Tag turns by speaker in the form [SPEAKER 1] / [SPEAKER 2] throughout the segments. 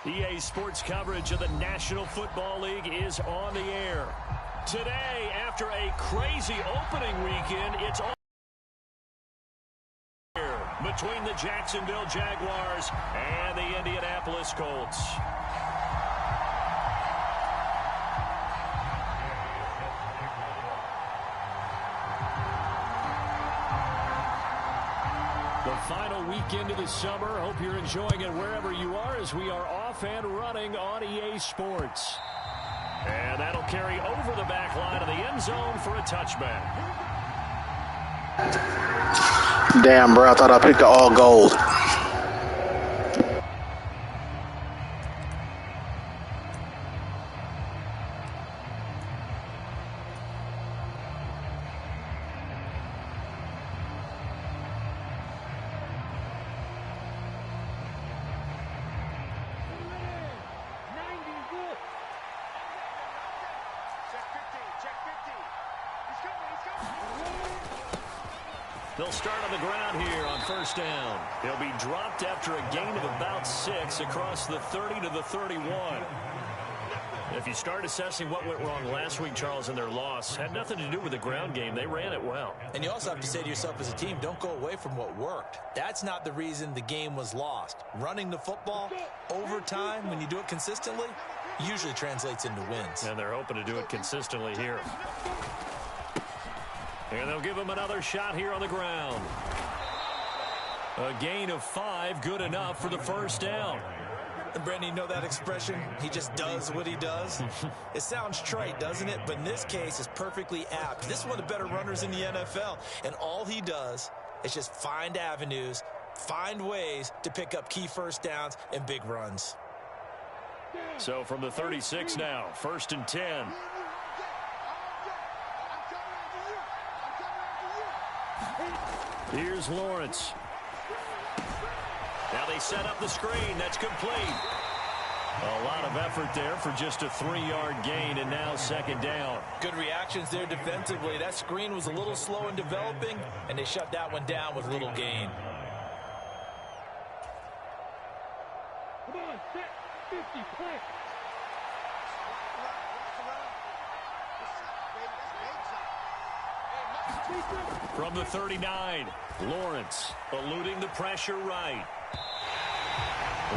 [SPEAKER 1] EA Sports coverage of the National Football League is on the air. Today, after a crazy opening weekend, it's on here between the Jacksonville Jaguars and the Indianapolis Colts. The final weekend of the summer. Hope you're enjoying it wherever you are as we are off and running on EA Sports. And that'll carry over the back line of the end zone for a touchback.
[SPEAKER 2] Damn, bro, I thought I picked the all gold.
[SPEAKER 1] They'll start on the ground here on first down. He'll be dropped after a gain of about 6 across the 30 to the 31. If you start assessing what went wrong last week, Charles, in their loss, had nothing to do with the ground game. They ran it well.
[SPEAKER 3] And you also have to say to yourself as a team, don't go away from what worked. That's not the reason the game was lost. Running the football over time, when you do it consistently, usually translates into wins.
[SPEAKER 1] And they're hoping to do it consistently here. And they'll give him another shot here on the ground. A gain of 5, good enough for the first down.
[SPEAKER 3] And Brandon, you know that expression? He just does what he does. It sounds trite, doesn't it? But in this case, it's perfectly apt. This is one of the better runners in the NFL. And all he does is just find avenues, find ways to pick up key first downs and big runs.
[SPEAKER 1] So from the 36 now, first and 10. Here's Lawrence. Now they set up the screen. That's complete. A lot of effort there for just a 3-yard gain, and now second down.
[SPEAKER 3] Good reactions there defensively. That screen was a little slow in developing, and they shut that one down with little gain.
[SPEAKER 4] Come on, set 50, play.
[SPEAKER 1] From the 39, Lawrence eluding the pressure right.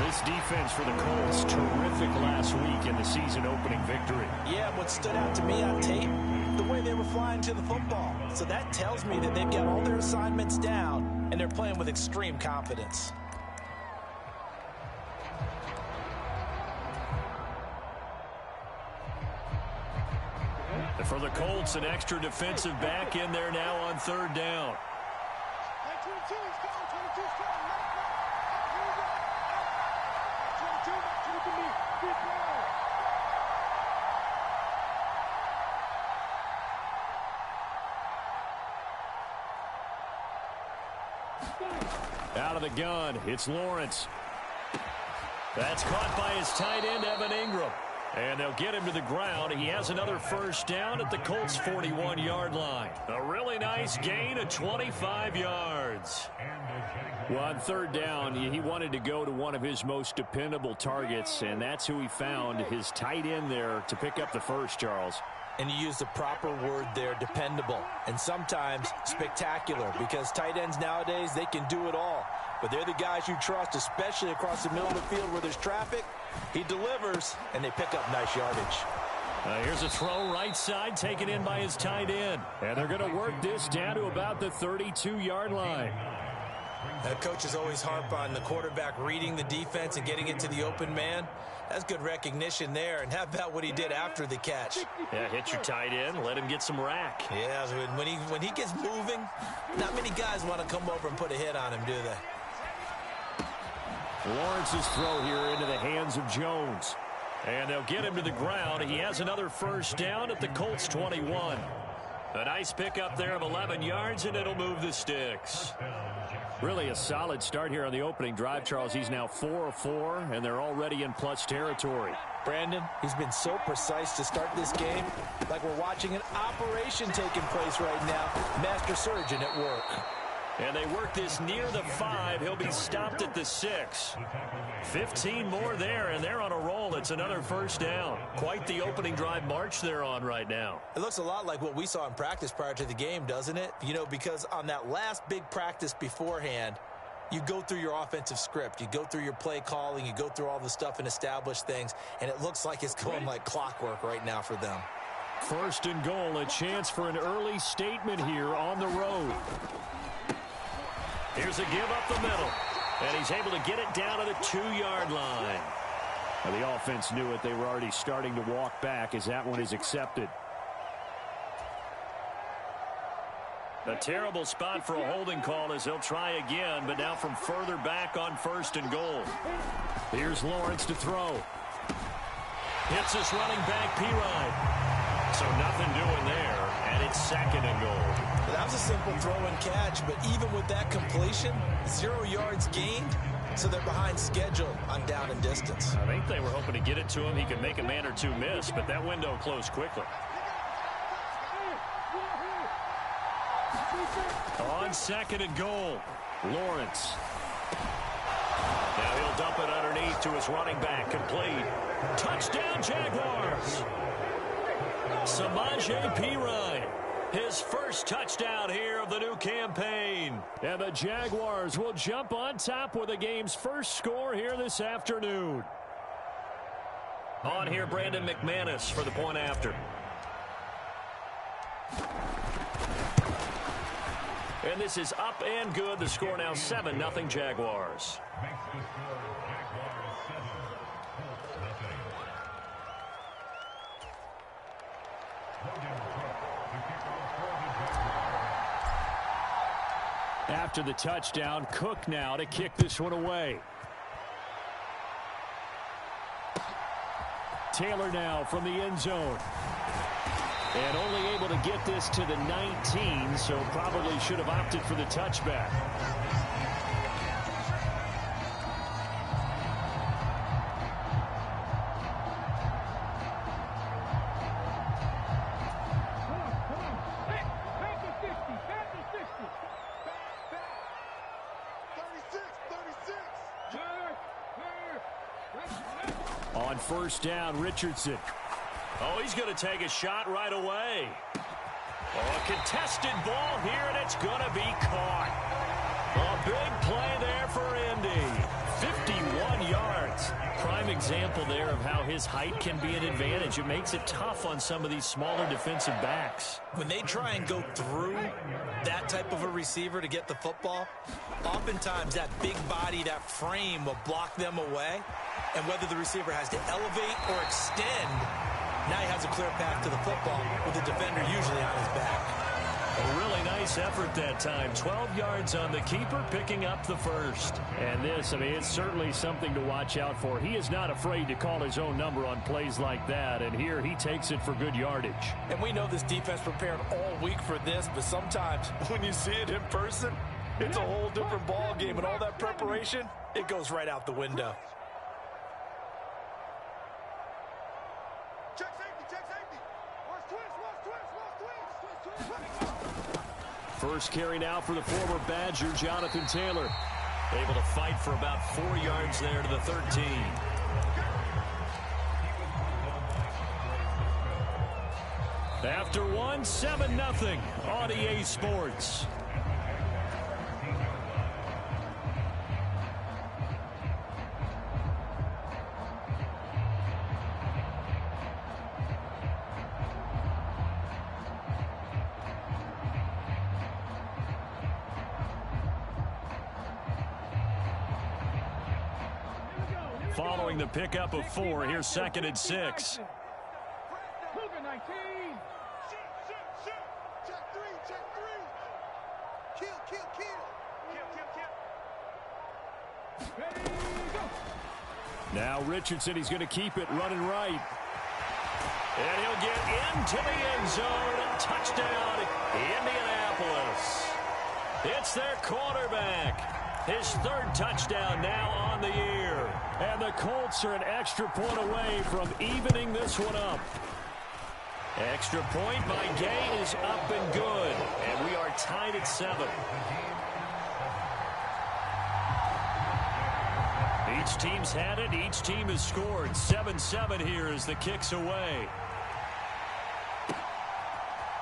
[SPEAKER 1] This defense for the Colts, terrific last week in the season opening victory.
[SPEAKER 3] Yeah, what stood out to me on tape, the way they were flying to the football. So that tells me that they've got all their assignments down, and they're playing with extreme confidence.
[SPEAKER 1] For the Colts, an extra defensive back in there now on third down. Out of the gun, it's Lawrence. That's caught by his tight end, Evan Ingram. And they'll get him to the ground. He has another first down at the Colts' 41-yard line. A really nice gain of 25 yards. Well, on third down, he wanted to go to one of his most dependable targets, and that's who he found, his tight end there, to pick up the first, Charles.
[SPEAKER 3] And you use the proper word there, dependable, and sometimes spectacular, because tight ends nowadays, they can do it all. But they're the guys you trust, especially across the middle of the field where there's traffic. He delivers, and they pick up nice yardage.
[SPEAKER 1] Here's a throw right side, taken in by his tight end. And they're going to work this down to about the 32-yard line.
[SPEAKER 3] Coaches always harp on the quarterback reading the defense and getting it to the open man. That's good recognition there. And how about what he did after the catch?
[SPEAKER 1] Yeah, hit your tight end, let him get some rack.
[SPEAKER 3] Yeah, when he gets moving, not many guys want to come over and put a hit on him, do they?
[SPEAKER 1] Lawrence's throw here into the hands of Jones. And they'll get him to the ground. He has another first down at the Colts' 21. A nice pickup there of 11 yards, and it'll move the sticks. Really a solid start here on the opening drive, Charles. He's now 4 of 4, and they're already in plus territory.
[SPEAKER 3] Brandon, he's been so precise to start this game, like we're watching an operation taking place right now. Master surgeon at work.
[SPEAKER 1] And they work this near the 5. He'll be stopped at the 6. 15 more there, and they're on a roll. It's another first down. Quite the opening drive march they're on right now.
[SPEAKER 3] It looks a lot like what we saw in practice prior to the game, doesn't it? You know, because on that last big practice beforehand, you go through your offensive script. You go through your play calling. You go through all the stuff and establish things. And it looks like it's going like clockwork right now for them.
[SPEAKER 1] First and goal, a chance for an early statement here on the road. Here's a give up the middle. And he's able to get it down to the 2-yard line. Now, the offense knew it. They were already starting to walk back as that one is accepted. A terrible spot for a holding call as they'll try again, but now from further back on first and goal. Here's Lawrence to throw. Hits this running back, Pirine. So nothing doing there, and it's second and goal.
[SPEAKER 3] That was a simple throw and catch, but even with that completion, 0 yards gained, so they're behind schedule on down and distance.
[SPEAKER 1] I think they were hoping to get it to him. He could make a man or two miss, but that window closed quickly. On second and goal, Lawrence. Now he'll dump it underneath to his running back, complete. Touchdown, Jaguars! Samaje Perine, his first touchdown here of the new campaign. And the Jaguars will jump on top with the game's first score here this afternoon. On here, Brandon McManus for the point after. And this is up and good. The score now 7-0 Jaguars. After the touchdown, Cook now to kick this one away. Taylor now from the end zone. And only able to get this to the 19, so probably should have opted for the touchback. On first down, Richardson. Oh, he's going to take a shot right away. Oh, a contested ball here, and it's going to be caught. A big play there for Indy. 51 yards. Prime example there of how his height can be an advantage. It makes it tough on some of these smaller defensive backs.
[SPEAKER 3] When they try and go through that type of a receiver to get the football, oftentimes that big body, that frame will block them away. And whether the receiver has to elevate or extend, now he has a clear path to the football with the defender usually on his back.
[SPEAKER 1] A really nice effort that time. 12 yards on the keeper, picking up the first. And this, I mean, it's certainly something to watch out for. He is not afraid to call his own number on plays like that. And here he takes it for good yardage.
[SPEAKER 3] And we know this defense prepared all week for this, but sometimes when you see it in person, it's a whole different ball game. And all that preparation, it goes right out the window.
[SPEAKER 1] First carry now for the former Badger, Jonathan Taylor. Able to fight for about 4 yards there to the 13. After one, 7-0 on EA Sports. Following the pickup of 4, here's 2nd and 6. Now Richardson, he's going to keep it running right. And he'll get into the end zone. Touchdown, Indianapolis. It's their quarterback. His 3rd touchdown now on the year. And the Colts are an extra point away from evening this one up. Extra point by Gay is up and good. And we are tied at 7. Each team's had it. Each team has scored. 7-7 here as the kick's away.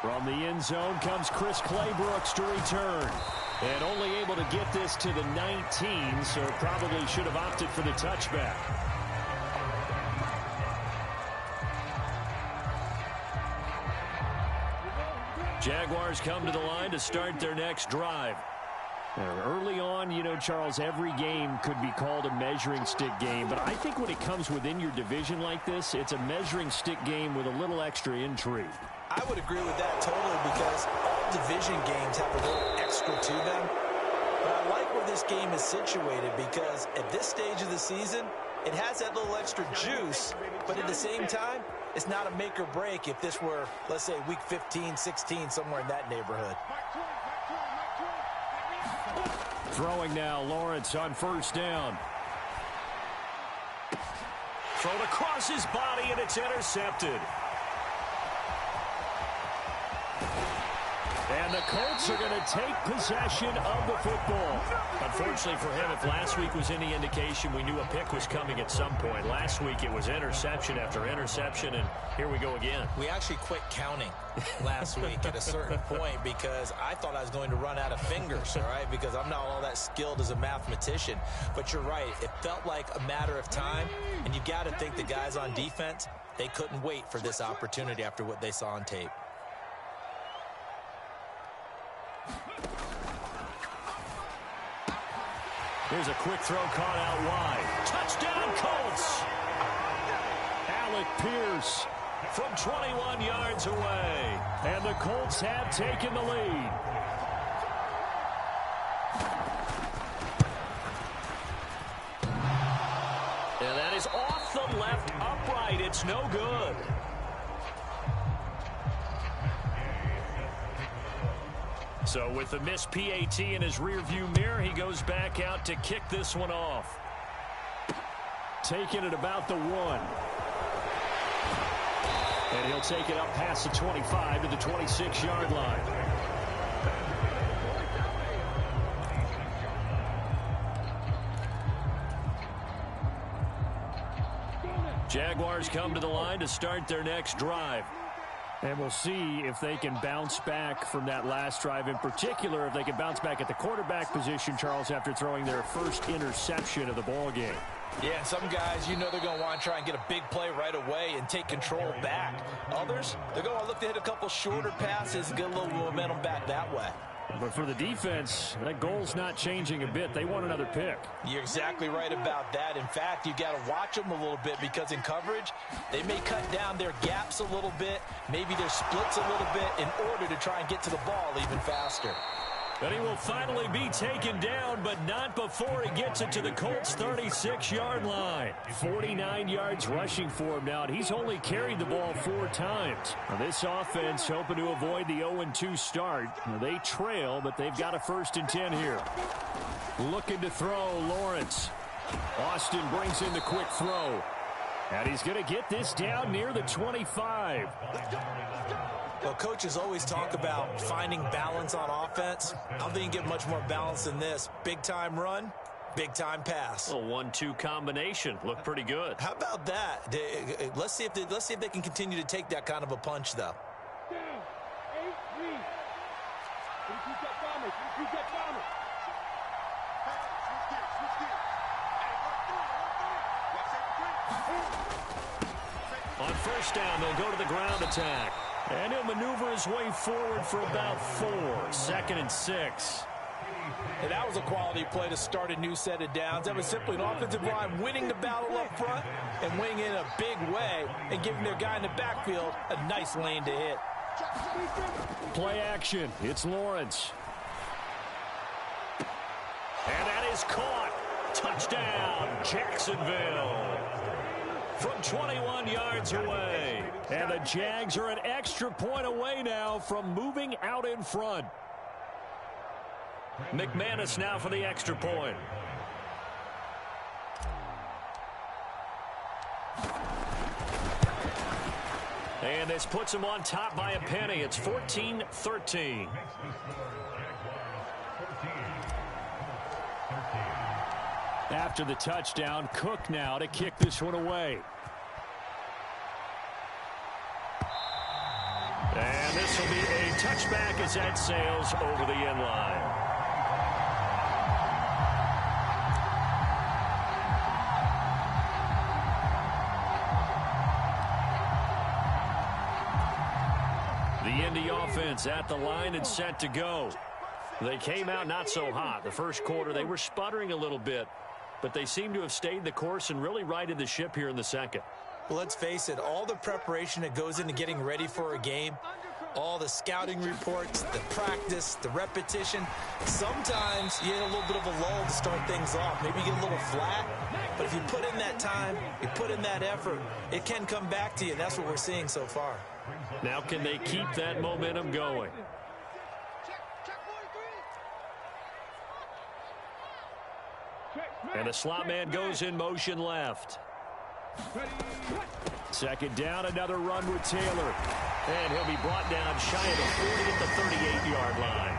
[SPEAKER 1] From the end zone comes Chris Claybrooks to return. And only able to get this to the 19, so probably should have opted for the touchback. Jaguars come to the line to start their next drive. Early on, you know, Charles, every game could be called a measuring stick game. But I think when it comes within your division like this, it's a measuring stick game with a little extra intrigue.
[SPEAKER 3] I would agree with that totally because all division games have a little extra to them. But I like where this game is situated because at this stage of the season, it has that little extra juice. But at the same time, it's not a make or break if this were, let's say, week 15, 16, somewhere in that neighborhood.
[SPEAKER 1] Throwing now, Lawrence on first down. Thrown across his body, and it's intercepted. And the Colts are going to take possession of the football. Unfortunately for him, if last week was any indication, we knew a pick was coming at some point. Last week it was interception after interception, and here we go again.
[SPEAKER 3] We actually quit counting last week at a certain point because I thought I was going to run out of fingers, all right, because I'm not all that skilled as a mathematician. But you're right. It felt like a matter of time, and you got to think the guys on defense, they couldn't wait for this opportunity after what they saw on tape.
[SPEAKER 1] Here's a quick throw caught out wide. Touchdown, Colts! Alec Pierce from 21 yards away. And the Colts have taken the lead. And that is off the left upright. It's no good. So with the missed PAT in his rearview mirror, he goes back out to kick this one off. Taking it about the 1. And he'll take it up past the 25 to the 26-yard line. Jaguars come to the line to start their next drive. And we'll see if they can bounce back from that last drive. In particular, if they can bounce back at the quarterback position, Charles, after throwing their first interception of the ball game.
[SPEAKER 3] Yeah, some guys, you know they're going to want to try and get a big play right away and take control back. Others, they're going to look to hit a couple shorter passes and get a little momentum back that way.
[SPEAKER 1] But for the defense, that goal's not changing a bit. They want another pick.
[SPEAKER 3] You're exactly right about that. In fact, you got to watch them a little bit because in coverage, they may cut down their gaps a little bit, maybe their splits a little bit in order to try and get to the ball even faster.
[SPEAKER 1] But he will finally be taken down, but not before he gets it to the Colts' 36-yard line. 49 yards rushing for him now, and he's only carried the ball 4 times. Now, this offense hoping to avoid the 0-2 start. Now, they trail, but they've got a 1st and 10 here. Looking to throw, Lawrence. Austin brings in the quick throw. And he's going to get this down near the 25.
[SPEAKER 3] Well, coaches always talk about finding balance on offense. I don't think you can get much more balance than this. Big-time run, big-time pass.
[SPEAKER 1] A 1-2 combination. Looked pretty good.
[SPEAKER 3] How about that? Let's see if they can continue to take that kind of a punch, though.
[SPEAKER 4] Down. 8-3. Repeat that Thomas. Repeat that Thomas.
[SPEAKER 1] On first down, they'll go to the ground attack. And he'll maneuver his way forward for about 4. 2nd and 6.
[SPEAKER 3] And that was a quality play to start a new set of downs. That was simply an offensive line winning the battle up front and winning in a big way and giving their guy in the backfield a nice lane to hit.
[SPEAKER 1] Play action. It's Lawrence. And that is caught. Touchdown, Jacksonville. From 21 yards away. And the Jags are an extra point away now from moving out in front. McManus now for the extra point. And this puts him on top by a penny. It's 14-13. after the touchdown. Cook now to kick this one away. And this will be a touchback as that sails over the end line. The Indy offense at the line and set to go. They came out not so hot. The first quarter, they were sputtering a little bit, but they seem to have stayed the course and really righted the ship here in the second.
[SPEAKER 3] Well, let's face it, all the preparation that goes into getting ready for a game, all the scouting reports, the practice, the repetition, sometimes you get a little bit of a lull to start things off. Maybe you get a little flat, but if you put in that time, you put in that effort, it can come back to you, and that's what we're seeing so far.
[SPEAKER 1] Now can they keep that momentum going? And the slot man goes in motion left. Second down, another run with Taylor. And he'll be brought down shy of the 40 at the 38-yard line.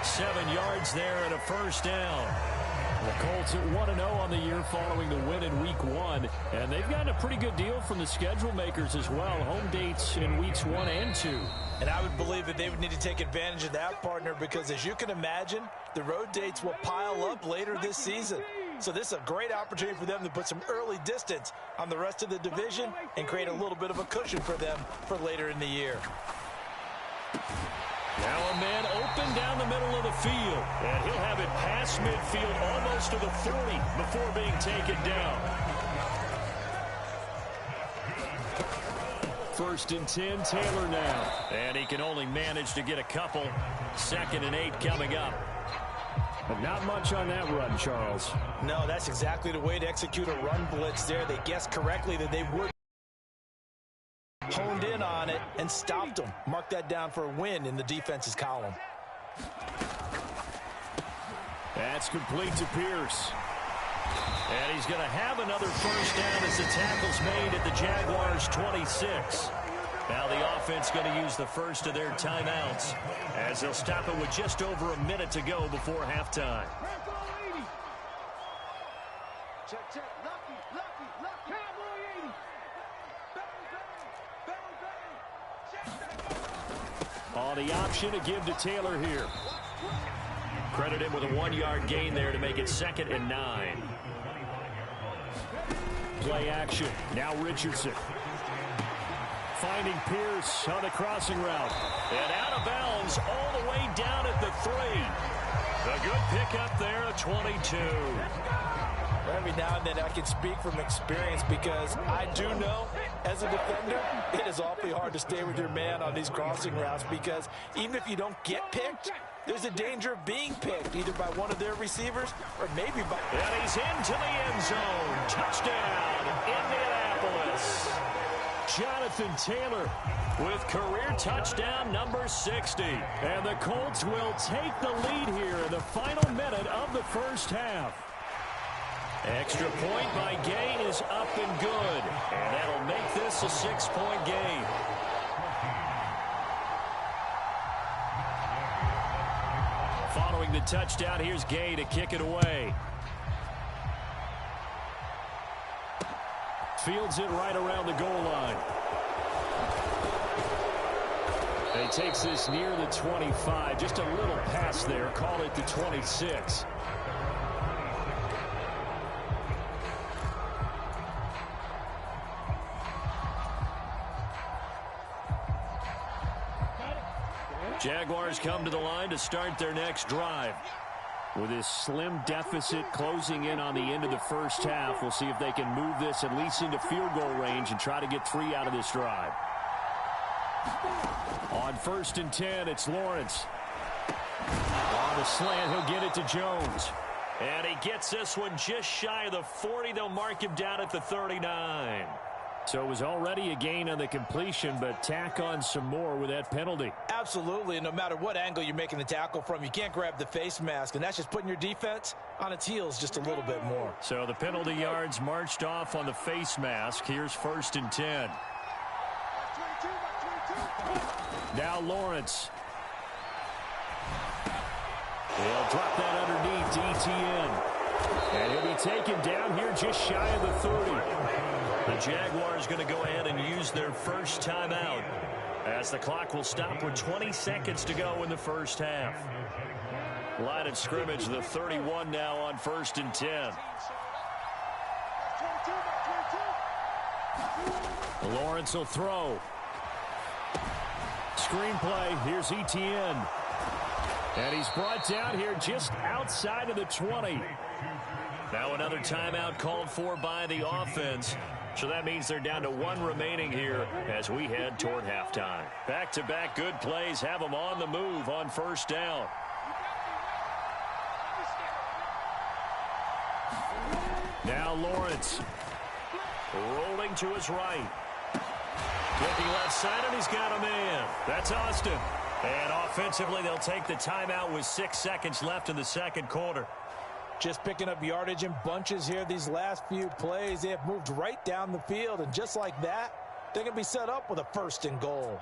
[SPEAKER 1] 7 yards there and a first down. The Colts at 1-0 on the year following the win in Week 1. And they've gotten a pretty good deal from the schedule makers as well. Home dates in Weeks 1 and 2.
[SPEAKER 3] And I would believe that they would need to take advantage of that, partner, because as you can imagine, the road dates will pile up later this season. So this is a great opportunity for them to put some early distance on the rest of the division and create a little bit of a cushion for them for later in the year.
[SPEAKER 1] Now a man open down the middle of the field. And he'll have it past midfield almost to the 40 before being taken down. First and 10, Taylor now. And he can only manage to get a couple. 2nd and 8 coming up. But not much on that run, Charles.
[SPEAKER 3] No, that's exactly the way to execute a run blitz there. They guessed correctly that they would. Honed in on it and stopped them. Mark that down for a win in the defense's column.
[SPEAKER 1] That's complete to Pierce. And he's going to have another first down as the tackle's made at the Jaguars' 26. Now the offense going to use the first of their timeouts as they'll stop it with just over a minute to go before halftime. On the option to give to Taylor here. Credit him with a 1-yard gain there to make it 2nd and 9. Play action. Now Richardson. Finding Pierce on the crossing route. And out of bounds all the way down at the 3. A good pickup there at 22.
[SPEAKER 3] Every now and then I can speak from experience because I do know as a defender it is awfully hard to stay with your man on these crossing routes because even if you don't get picked, there's a danger of being picked either by one of their receivers or maybe by...
[SPEAKER 1] And he's into the end zone. Touchdown, Indianapolis. Jonathan Taylor with career touchdown number 60. And the Colts will take the lead here in the final minute of the first half. Extra point by Gay is up and good. And that'll make this a 6-point game. Following the touchdown, here's Gay to kick it away. Fields it right around the goal line. And he takes this near the 25. Just a little pass there. Call it the 26. Jaguars come to the line to start their next drive. With this slim deficit closing in on the end of the first half, we'll see if they can move this at least into field goal range and try to get 3 out of this drive. On 1st and 10, it's Lawrence. On the slant, he'll get it to Jones. And he gets this one just shy of the 40. They'll mark him down at the 39. So it was already a gain on the completion, but tack on some more with that penalty.
[SPEAKER 3] Absolutely, and no matter what angle you're making the tackle from, you can't grab the face mask, and that's just putting your defense on its heels just a little bit more.
[SPEAKER 1] So the penalty yards marched off on the face mask. Here's 1st and 10. Now Lawrence. He'll drop that underneath to ETN. And he'll be taken down here just shy of the 30. The Jaguars going to go ahead and use their first timeout as the clock will stop with 20 seconds to go in the first half. Line of scrimmage, the 31 now on 1st and 10. Lawrence will throw. Screenplay, here's Etienne. And he's brought down here just outside of the 20. Now another timeout called for by the offense. So that means they're down to 1 remaining here as we head toward halftime. Back-to-back good plays have them on the move on 1st down. Now Lawrence rolling to his right. Looking left side, and he's got a man. That's Austin. And offensively, they'll take the timeout with 6 seconds left in the second quarter.
[SPEAKER 3] Just picking up yardage in bunches here these last few plays. They have moved right down the field, and just like that, they're going to be set up with a 1st and goal.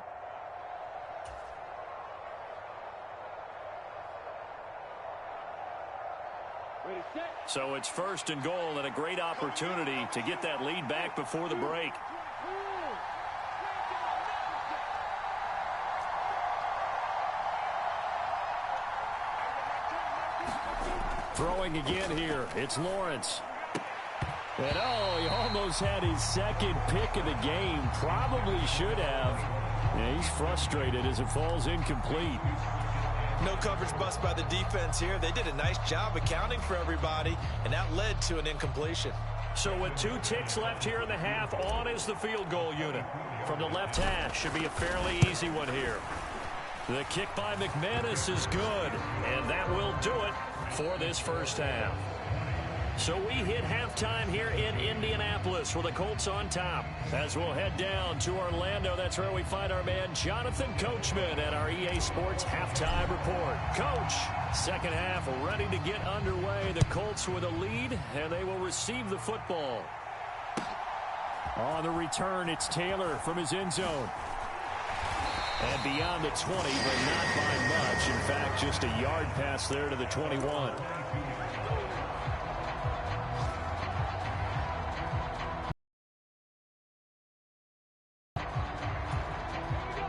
[SPEAKER 1] So it's 1st and goal and a great opportunity to get that lead back before the break. Throwing again here. It's Lawrence. And he almost had his second pick of the game. Probably should have. Yeah, he's frustrated as it falls incomplete.
[SPEAKER 3] No coverage bust by the defense here. They did a nice job accounting for everybody, and that led to an incompletion.
[SPEAKER 1] So with 2 ticks left here in the half, on is the field goal unit. From the left hash, should be a fairly easy one here. The kick by McManus is good, and that will do it for this first half. So we hit halftime here in Indianapolis with the Colts on top. As we'll head down to Orlando, that's where we find our man Jonathan Coachman at our EA Sports Halftime Report. Coach, second half ready to get underway. The Colts with a lead, and they will receive the football. On the return, it's Taylor from his end zone. And beyond the 20, but not by much. In fact, just a yard pass there to the 21.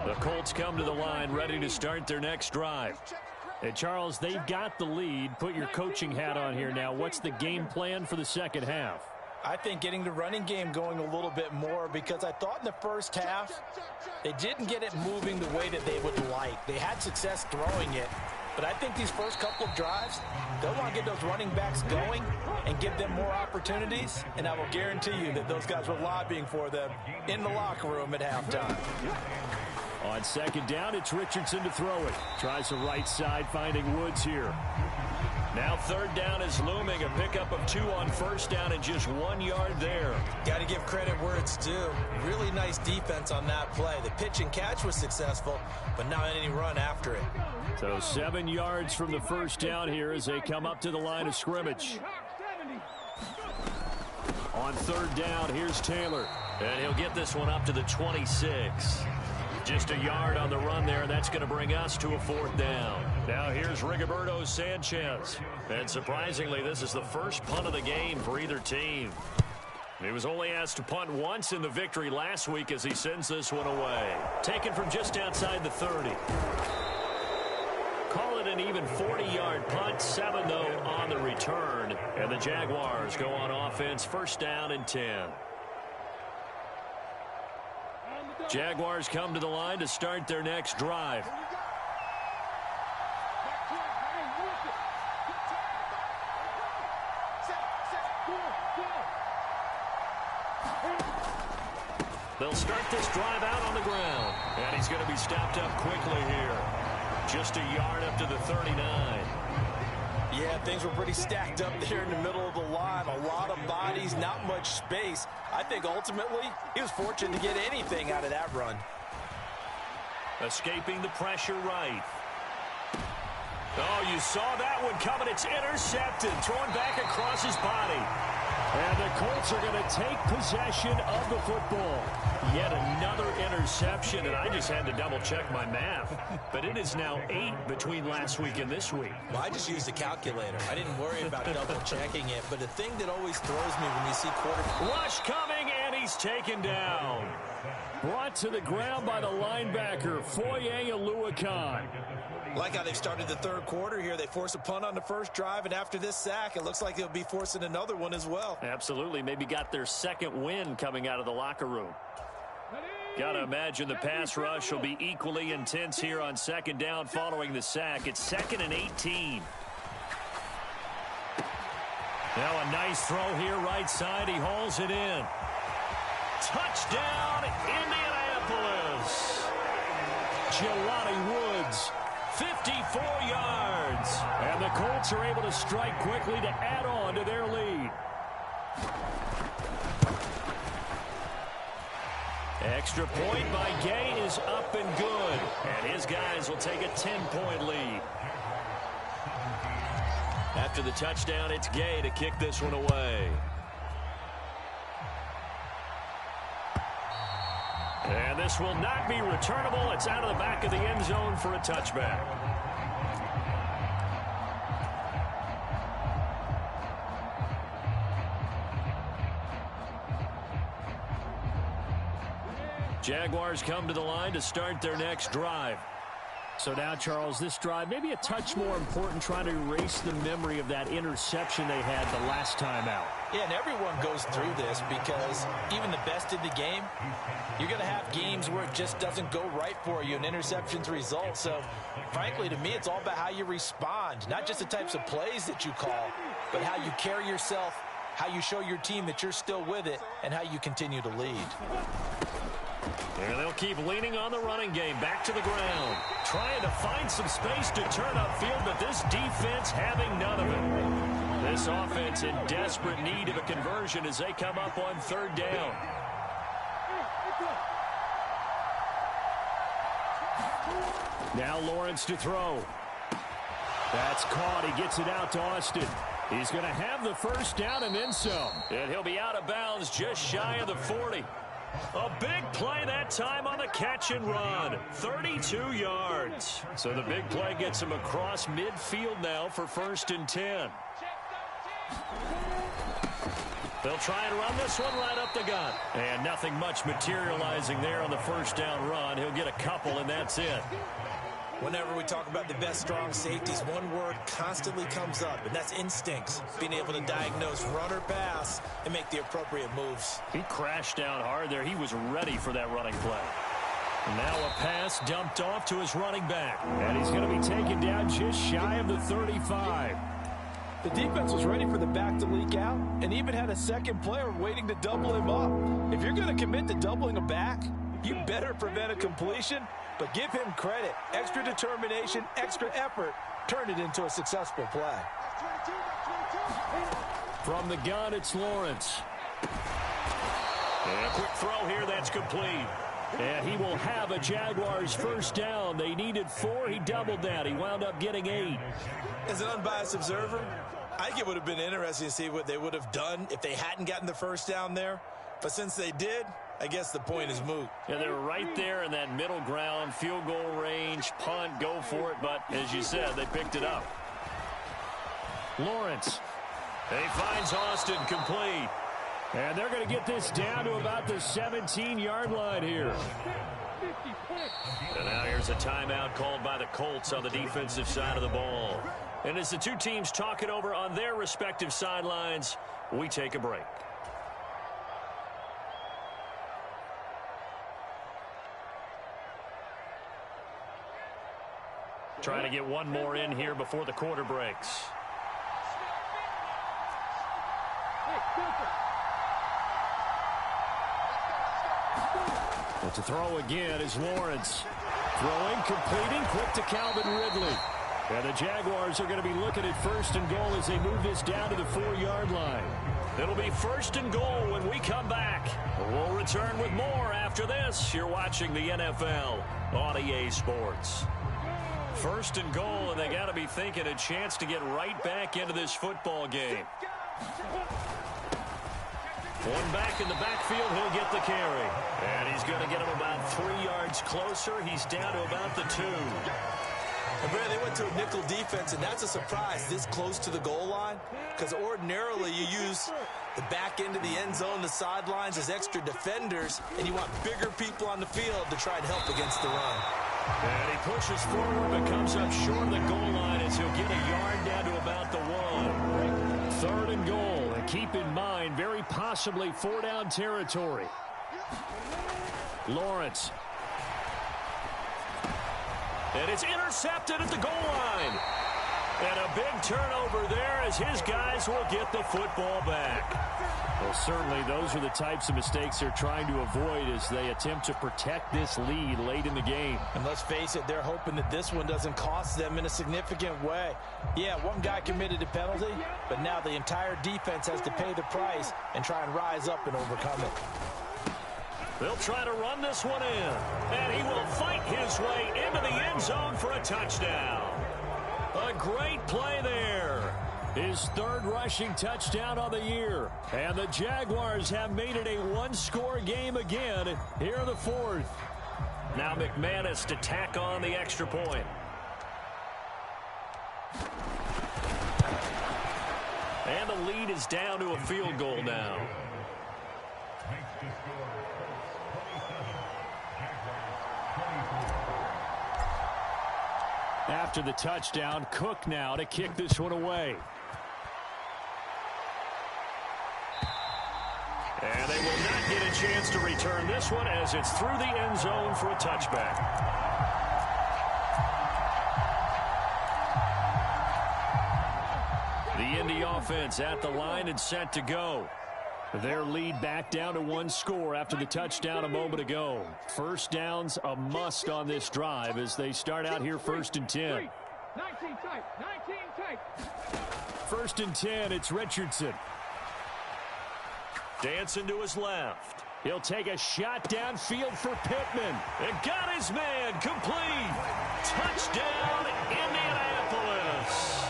[SPEAKER 1] The Colts come to the line ready to start their next drive. Hey, Charles, they've got the lead. Put your coaching hat on here now. What's the game plan for the second half?
[SPEAKER 3] I think getting the running game going a little bit more, because I thought in the first half they didn't get it moving the way that they would like. They had success throwing it, but I think these first couple of drives, they'll want to get those running backs going and give them more opportunities, and I will guarantee you that those guys were lobbying for them in the locker room at halftime.
[SPEAKER 1] On second down, it's Richardson to throw it. Tries the right side, finding Woods here. Now 3rd down is looming. A pickup of 2 on 1st down and just 1 yard there.
[SPEAKER 3] Got to give credit where it's due. Really nice defense on that play. The pitch and catch was successful, but not any run after it.
[SPEAKER 1] So 7 yards from the 1st down here as they come up to the line of scrimmage. On 3rd down, here's Taylor. And he'll get this one up to the 26. Just a yard on the run there, and that's going to bring us to a 4th down. Now here's Rigoberto Sanchez. And surprisingly, this is the first punt of the game for either team. He was only asked to punt once in the victory last week as he sends this one away. Taken from just outside the 30. Call it an even 40-yard punt. 7, though, on the return. And the Jaguars go on offense, 1st down and 10. Jaguars come to the line to start their next drive. They'll start this drive out on the ground. And he's going to be stopped up quickly here. Just a yard up to the 39.
[SPEAKER 3] Yeah, things were pretty stacked up there in the middle of the line. A lot of bodies, not much space. I think ultimately he was fortunate to get anything out of that run.
[SPEAKER 1] Escaping the pressure right. Oh, you saw that one coming. It's intercepted. Thrown back across his body. And the Colts are going to take possession of the football. Yet another interception, and I just had to double-check my math. But it is now 8 between last week and this week.
[SPEAKER 3] Well, I just used a calculator. I didn't worry about double-checking it. But the thing that always throws me when you see
[SPEAKER 1] Rush coming, and he's taken down. Brought to the ground by the linebacker, Foye Oluokun.
[SPEAKER 3] Like how they've started the third quarter here. They force a punt on the first drive, and after this sack, it looks like they'll be forcing another one as well.
[SPEAKER 1] Absolutely. Maybe got their second win coming out of the locker room. Got to imagine the pass rush will be equally intense here on second down following the sack. It's 2nd and 18. Now a nice throw here right side. He hauls it in. Touchdown, Indianapolis. Jelani Woods, 54 yards. And the Colts are able to strike quickly to add on to their lead. Extra point by Gay is up and good. And his guys will take a 10-point lead. After the touchdown, it's Gay to kick this one away. And this will not be returnable. It's out of the back of the end zone for a touchback. Jaguars come to the line to start their next drive. So now, Charles, this drive maybe a touch more important, trying to erase the memory of that interception they had the last time out.
[SPEAKER 3] Yeah, and everyone goes through this because even the best in the game, you're going to have games where it just doesn't go right for you and interceptions result. So, frankly, to me, it's all about how you respond, not just the types of plays that you call, but how you carry yourself, how you show your team that you're still with it, and how you continue to lead.
[SPEAKER 1] And they'll keep leaning on the running game. Back to the ground. Trying to find some space to turn upfield, but this defense having none of it. This offense in desperate need of a conversion as they come up on third down. Now Lawrence to throw. That's caught. He gets it out to Austin. He's going to have the first down and then some. And he'll be out of bounds just shy of the 40. A big play that time on the catch and run. 32 yards. So the big play gets him across midfield now for 1st and 10. They'll try and run this one right up the gut. And nothing much materializing there on the first down run. He'll get a couple, and that's it.
[SPEAKER 3] Whenever we talk about the best strong safeties, one word constantly comes up, and that's instincts. Being able to diagnose run or pass and make the appropriate moves.
[SPEAKER 1] He crashed down hard there. He was ready for that running play. Now a pass dumped off to his running back. And he's going to be taken down just shy of the 35.
[SPEAKER 3] The defense was ready for the back to leak out and even had a second player waiting to double him up. If you're going to commit to doubling a back, you better prevent a completion. But give him credit. Extra determination, extra effort turned it into a successful play.
[SPEAKER 1] From the gun, it's Lawrence. And a quick throw here, that's complete. And he will have a Jaguars first down. They needed 4. He doubled that. He wound up getting 8.
[SPEAKER 3] As an unbiased observer, I think it would have been interesting to see what they would have done if they hadn't gotten the first down there. But since they did, I guess the point is moot.
[SPEAKER 1] Yeah, they were right there in that middle ground, field goal range, punt, go for it. But as you said, they picked it up. Lawrence. He finds Austin complete. And they're going to get this down to about the 17-yard line here. And now here's a timeout called by the Colts on the defensive side of the ball. And as the two teams talk it over on their respective sidelines, we take a break. Trying to get one more in here before the quarter breaks. But to throw again is Lawrence. Throwing, completing, quick to Calvin Ridley. And the Jaguars are going to be looking at 1st and goal as they move this down to the 4-yard line. It'll be 1st and goal when we come back. We'll return with more after this. You're watching the NFL on EA Sports. 1st and goal, and they got to be thinking a chance to get right back into this football game. One back in the backfield, he'll get the carry. And he's going to get him about 3 yards closer. He's down to about the 2.
[SPEAKER 3] And Brad, they went to a nickel defense, and that's a surprise this close to the goal line, because ordinarily you use the back end of the end zone, the sidelines as extra defenders, and you want bigger people on the field to try and help against the run.
[SPEAKER 1] And he pushes forward but comes up short of the goal line as he'll get a yard down to about the 1. 3rd and goal. And keep in mind, very possibly 4-down territory. Lawrence. And it's intercepted at the goal line. And a big turnover there as his guys will get the football back. Well, certainly those are the types of mistakes they're trying to avoid as they attempt to protect this lead late in the game.
[SPEAKER 3] And let's face it, they're hoping that this one doesn't cost them in a significant way. Yeah, one guy committed a penalty, but now the entire defense has to pay the price and try and rise up and overcome it.
[SPEAKER 1] They'll try to run this one in. And he will fight his way into the end zone for a touchdown. A great play there. His 3rd rushing touchdown on the year. And the Jaguars have made it a one-score game again here in the 4th. Now McManus to tack on the extra point. And the lead is down to a field goal now. After the touchdown, Cook now to kick this one away. And they will not get a chance to return this one as it's through the end zone for a touchback. The Indy offense at the line and set to go. Their lead back down to 1 score after the touchdown a moment ago. First down's a must on this drive as they start out here 1st and 10.
[SPEAKER 4] 19 tight, 19 tight.
[SPEAKER 1] 1st and 10, it's Richardson. Dancing to his left. He'll take a shot downfield for Pittman. And got his man complete. Touchdown, Indianapolis.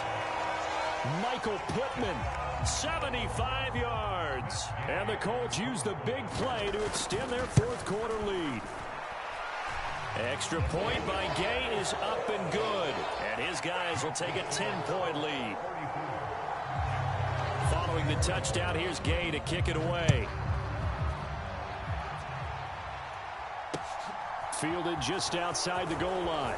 [SPEAKER 1] Michael Pittman, 75 yards. And the Colts use the big play to extend their 4th quarter lead. Extra point by Gay is up and good. And his guys will take a 10-point lead. Following the touchdown, here's Gay to kick it away. Fielded just outside the goal line.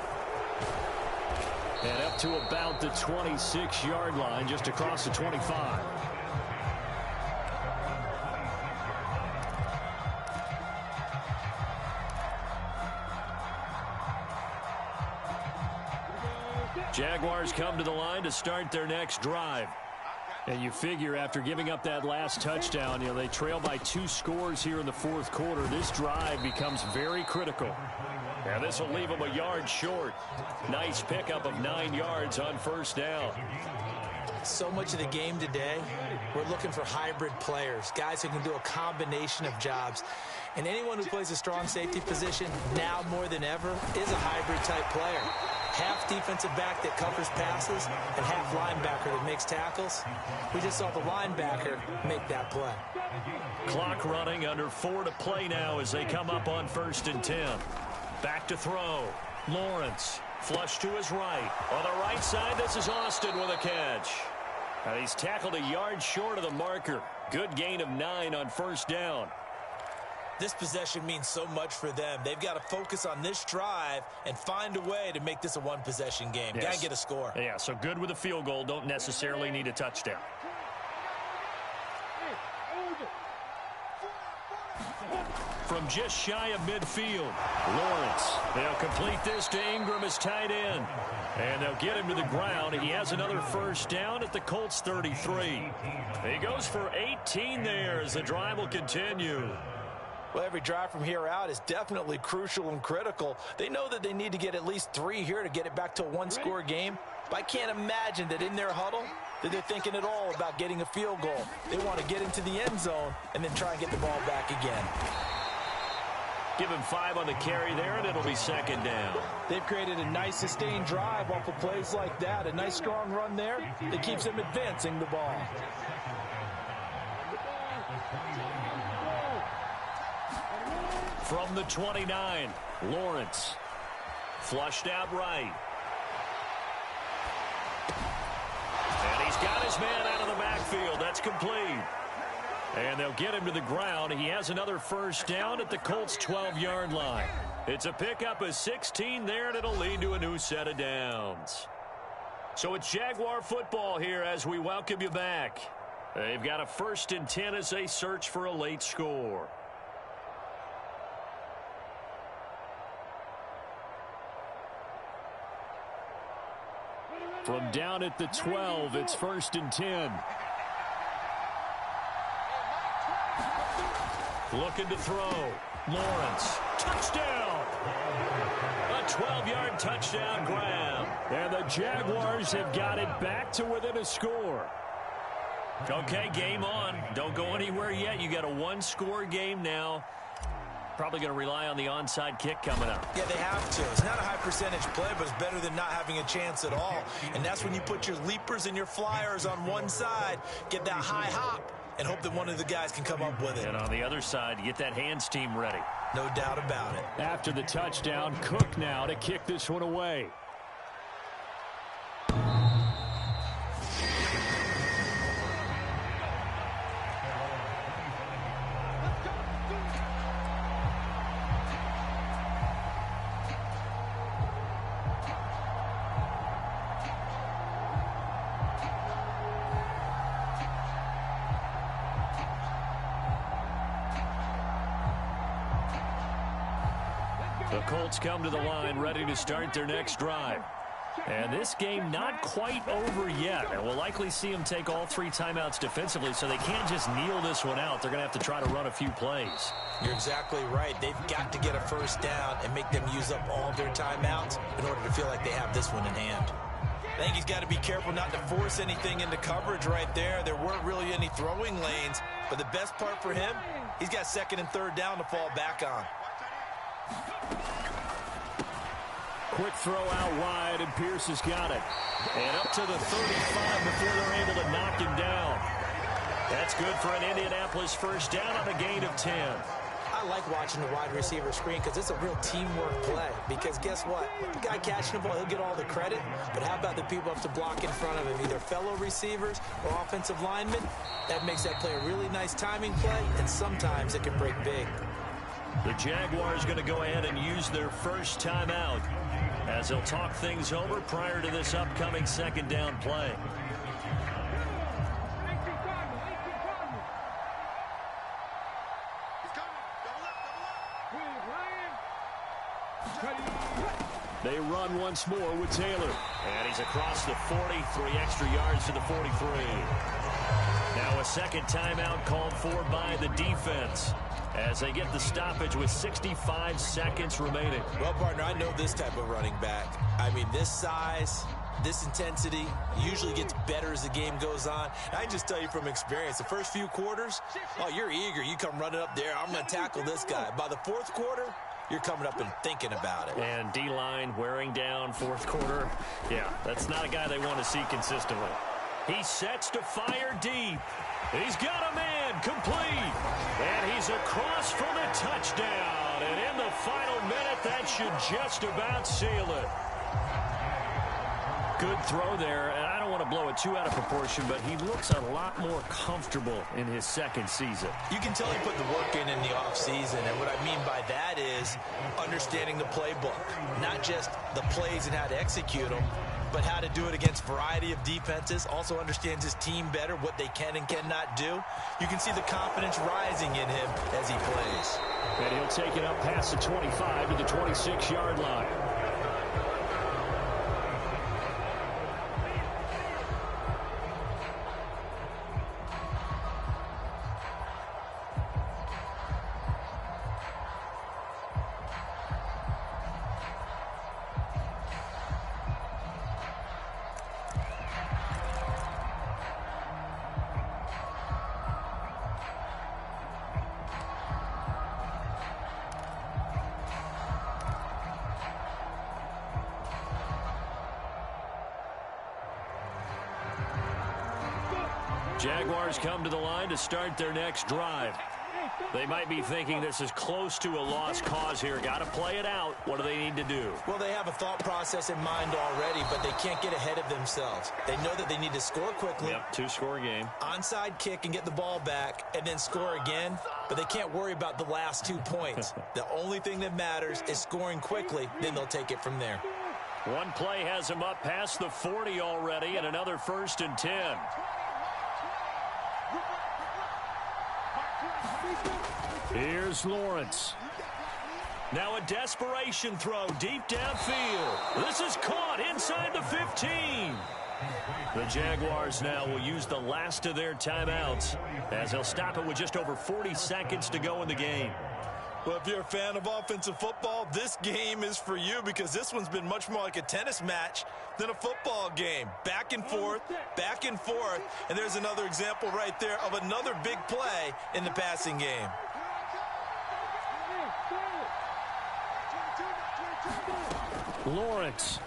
[SPEAKER 1] And up to about the 26-yard line, just across the 25. Jaguars come to the line to start their next drive. And you figure after giving up that last touchdown, they trail by 2 scores here in the 4th quarter. This drive becomes very critical. And this will leave them a yard short. Nice pickup of 9 yards on 1st down.
[SPEAKER 3] So much of the game today, we're looking for hybrid players, guys who can do a combination of jobs. And anyone who plays a strong safety position, now more than ever, is a hybrid-type player. Half defensive back that covers passes and half linebacker that makes tackles. We just saw the linebacker make that play.
[SPEAKER 1] Clock running, under 4 to play now as they come up on 1st and 10. Back to throw. Lawrence, flush to his right. On the right side, this is Austin with a catch. And he's tackled a yard short of the marker. Good gain of 9 on 1st down.
[SPEAKER 3] This possession means so much for them. They've got to focus on this drive and find a way to make this a one-possession game.
[SPEAKER 1] Yes.
[SPEAKER 3] Got to get a score.
[SPEAKER 1] Yeah, so good with a field goal. Don't necessarily need a touchdown. From just shy of midfield, Lawrence. They'll complete this to Ingram as tight end. And they'll get him to the ground. He has another 1st down at the Colts 33. He goes for 18 there as the drive will continue.
[SPEAKER 3] Well, every drive from here out is definitely crucial and critical. They know that they need to get at least 3 here to get it back to a one-score game. But I can't imagine that in their huddle that they're thinking at all about getting a field goal. They want to get into the end zone and then try and get the ball back again.
[SPEAKER 1] Give him 5 on the carry there, and it'll be 2nd down.
[SPEAKER 3] They've created a nice sustained drive off of plays like that. A nice strong run there that keeps them advancing the ball.
[SPEAKER 1] From the 29, Lawrence. Flushed out right. And he's got his man out of the backfield. That's complete. And they'll get him to the ground. He has another first down at the Colts' 12-yard line. It's a pickup of 16 there, and it'll lead to a new set of downs. So it's Jaguar football here as we welcome you back. They've got a 1st and 10 as they search for a late score. From down at the 12, it's 1st and 10. Looking to throw. Lawrence. Touchdown. A 12-yard touchdown grab. And the Jaguars have got it back to within a score. Okay, game on. Don't go anywhere yet. You got a one-score game now. Probably going to rely on the onside kick coming up.
[SPEAKER 3] Yeah, they have to. It's not a high percentage play, but it's better than not having a chance at all. And that's when you put your leapers and your flyers on one side, get that high hop, and hope that one of the guys can come up with it.
[SPEAKER 1] And on the other side, you get that hands team ready.
[SPEAKER 3] No doubt about it.
[SPEAKER 1] After the touchdown, Cook now to kick this one away. The Colts come to the line ready to start their next drive. And this game not quite over yet. And we'll likely see them take all 3 timeouts defensively, so they can't just kneel this one out. They're going to have to try to run a few plays.
[SPEAKER 3] You're exactly right. They've got to get a first down and make them use up all their timeouts in order to feel like they have this one in hand. I think he's got to be careful not to force anything into coverage right there. There weren't really any throwing lanes. But the best part for him, he's got 2nd and 3rd down to fall back on.
[SPEAKER 1] Quick throw out wide, and Pierce has got it. And up to the 35 before they're able to knock him down. That's good for an Indianapolis first down on a gain of 10.
[SPEAKER 3] I like watching the wide receiver screen because it's a real teamwork play. Because guess what? The guy catching the ball, he'll get all the credit. But how about the people up to block in front of him, either fellow receivers or offensive linemen? That makes that play a really nice timing play, and sometimes it can break big.
[SPEAKER 1] The Jaguars going to go ahead and use their first timeout as they'll talk things over prior to this upcoming 2nd down play. They run once more with Taylor. And he's across the 40, 3 extra yards to the 43. Now a 2nd timeout called for by the defense as they get the stoppage with 65 seconds remaining.
[SPEAKER 3] Well, partner, I know this type of running back. I mean, this size, this intensity usually gets better as the game goes on. And I can just tell you from experience, the first few quarters, oh, you're eager. You come running up there, I'm going to tackle this guy. By the 4th quarter, you're coming up and thinking about it.
[SPEAKER 1] And D-line wearing down 4th quarter. Yeah, that's not a guy they want to see consistently. He sets to fire deep. He's got a man complete. And he's across for the touchdown. And in the final minute, that should just about seal it. Good throw there. And I don't want to blow it too out of proportion, but he looks a lot more comfortable in his 2nd season.
[SPEAKER 3] You can tell he put the work in the offseason. And what I mean by that is understanding the playbook. Not just the plays and how to execute them, but how to do it against a variety of defenses. Also understands his team better, what they can and cannot do. You can see the confidence rising in him as he plays.
[SPEAKER 1] And he'll take it up past the 25 to the 26-yard line. Jaguars come to the line to start their next drive. They might be thinking this is close to a lost cause here. Got to play it out. What do they need to do?
[SPEAKER 3] Well, they have a thought process in mind already, but they can't get ahead of themselves. They know that they need to score quickly.
[SPEAKER 1] Yep, two-score game.
[SPEAKER 3] Onside kick and get the ball back and then score again, but they can't worry about the last 2 points. The only thing that matters is scoring quickly, then they'll take it from there.
[SPEAKER 1] One play has him up past the 40 already, and another 1st and 10. Here's Lawrence. Now a desperation throw deep downfield. This is caught inside the 15. The Jaguars now will use the last of their timeouts as they'll stop it with just over 40 seconds to go in the game.
[SPEAKER 3] Well, if you're a fan of offensive football, this game is for you because this one's been much more like a tennis match than a football game. Back and forth, and there's another example right there of another big play in the passing game.
[SPEAKER 1] Lawrence.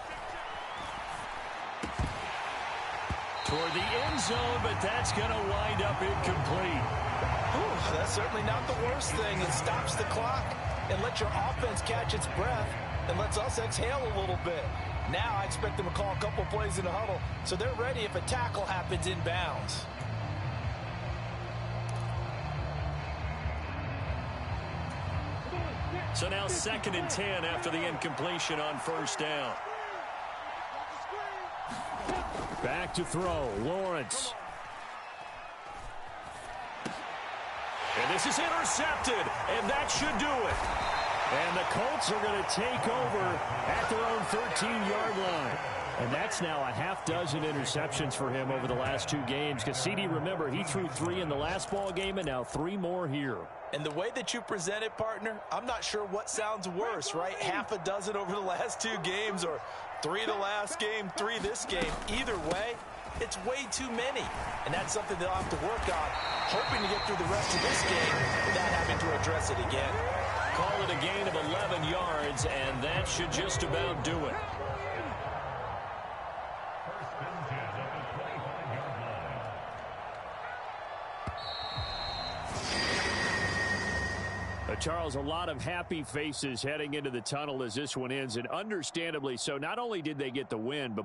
[SPEAKER 1] Toward the end zone, but that's going to wind up incomplete.
[SPEAKER 3] Ooh, that's certainly not the worst thing. It stops the clock and lets your offense catch its breath and lets us exhale a little bit. Now I expect them to call a couple plays in the huddle so they're ready if a tackle happens inbounds.
[SPEAKER 1] So now 2nd and 10 after the incompletion on 1st down. Back to throw, Lawrence. And this is intercepted, and that should do it. And the Colts are going to take over at their own 13-yard line. And that's now a half-dozen interceptions for him over the last 2 games. Because CD, remember, he threw 3 in the last ball game and now 3 more here.
[SPEAKER 3] And the way that you present it, partner, I'm not sure what sounds worse, right? Half a dozen over the last 2 games or 3 the last game, 3 this game. Either way, it's way too many. And that's something they'll have to work on, hoping to get through the rest of this game without having to address it again.
[SPEAKER 1] Call it a gain of 11 yards, and that should just about do it. Charles, a lot of happy faces heading into the tunnel as this one ends, and understandably so. Not only did they get the win, but